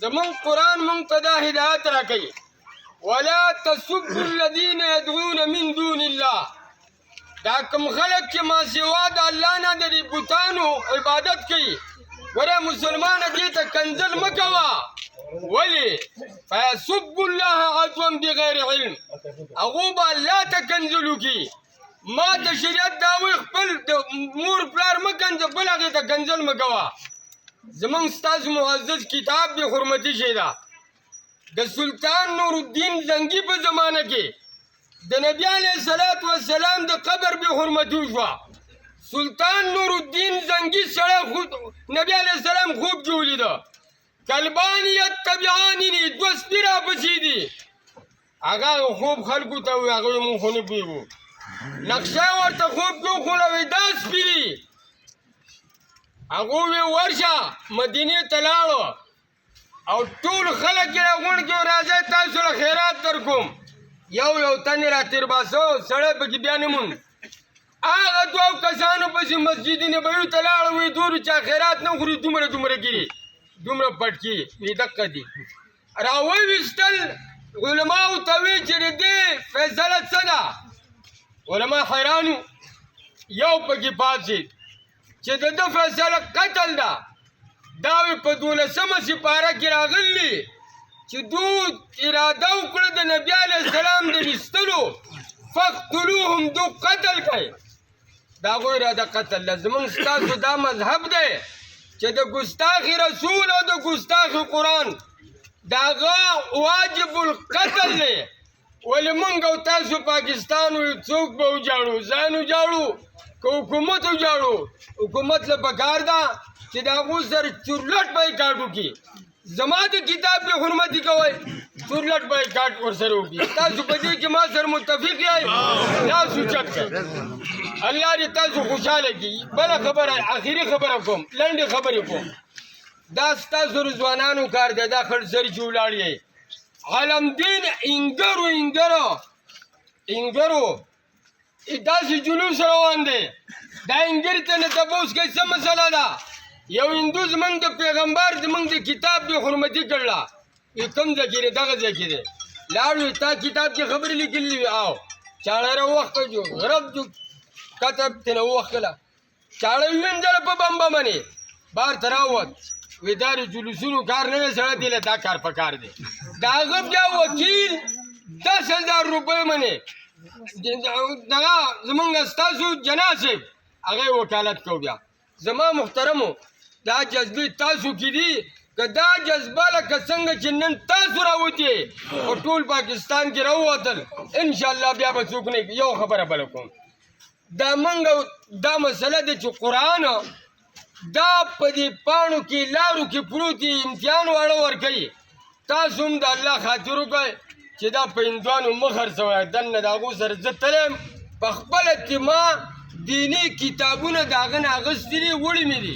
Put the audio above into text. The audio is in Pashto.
زمون قرآن مونږ ته دا هدایت راکوي ولا تسبوا الذين يدعون من دون الله. دا کوم خلک چې ما سوا د الله نه د بتانو عبادت کوي، ګوره مسلمانه دې ته کنځل مه کوه. ولې؟ فیسبوا الله عدوا بغیر علم، هغو به الله ته کنځل وکړي. ما د شریعت دا وایي خپل د مور پلار مه کنځه، بل هغې ته کنځل مه کوه. زمونږ ستاسو معزز کتاب دی حرمتي شی ده، د سلطان نور الدین زنګي په زمانه کې د نبی علیه الصلاة والسلام د قبر به حرمتي وشوه. سلطان نور الدین زنګي سړی نبی علیه السلام خوب کې ولیده، کلبان یتبعانني، دوه سپي راپسې دي. هغه خوب خلکو ته وایي، هغه وایي مونږ خو نه پوهېږو. نقشه ورته خوب کې وښوله، وایي دا سپي دي. هغه وی ورشه مدینې ته لاړو او ټول خلک یې راغونډ کړي، راځئ تاسو له خیرات درکوم. یو تن یې راتېرباسه، سړی پکې بیا نه موند. هغه دوو کسانو پسې مسجد نبوي ته لاړو، وایي دورو چا خیرات نه خوري، دومره ګیري، دومره پټکي، وایي دقه دي. راوویستل علماو ته وایي چې د دې فیصله څه ده؟ علما حیران وو. یو پکې پاڅېد چې د ده فیصله قتل ده. دا وی په 12مه سپاره کې راغلي چې دوی اراده وکړه د نبي علیه السلام د ویستلو، فقتلوهم، دو قتل کړئ. د هغوی اراده قتل ده. زمونږ ستاسو دا مذهب دی چې د ګستاخي رسول او د ګستاخي قرآن د هغه واجب القتل دی. ولې مونږ او تاسو پاکستان وایو څوک به وجاړو، ځان وجاړو که حکومت وجاړو. حکومت له پکار ده چې د هغو سره چورلټ بایکاټ وکړي. زما د کتاب په حرمتي کوئ، چورلټ بایکاټ ورسره وکړي. تاسو په دې کې ما سره متفق یئ؟ لاس اوچت کړئ. الله دې تاسو خوشحاله کړي. بله خبره، اخري خبره کوم، لنډې خبرې کوم. دا ستاسو رضوانانو کار دی، دا خړسري چې ولاړ یئ. علمدین انګرو داسې جلوس روان دی. دا انګري ته نه تپوس کوي څه مسله ده. یو هندو زمونږ د پیغمبر زمونږ د کتاب دې حرمتي کړله، کوم ځای کې دی؟ دغه ځای کې دی. لاړو تا کتاب کې خبرې لیکلي وي. او چاړه راووخته جو غرب جو کتب ترې ووښکله، چاړه وینځله په بمبه باندې، بار ته راووت. وی دا د جلوسونو کار نه دی، سړی دی له دا کار په کار دی. د هغه بیا وکیل 10,000 روپۍ منې دغه زمونږ ستاسو جناح صاحب هغه وکالت کو. بیا زما محترمو دا جذبې تاسو کې دي، که دا جذبه لکه څنګه چې نن تاسو راوتې په ټول پاکستان کې راووتل، انشاءالله بیا به څوک نه. یو خبره بله کوم، دا موږ دا مسله ده چې قرآن دا په دې پاڼو کې لارو کې پروت دي، امتحان واړه ورکوي. تاسو هم د الله خاطر وکړئ چې دا په هندوانو مه خرڅوئ. دننه د هغو سره زه تلی یم، په خپله کې ما دیني کتابونه د هغه نه اخیستي دي، وړي مې دي.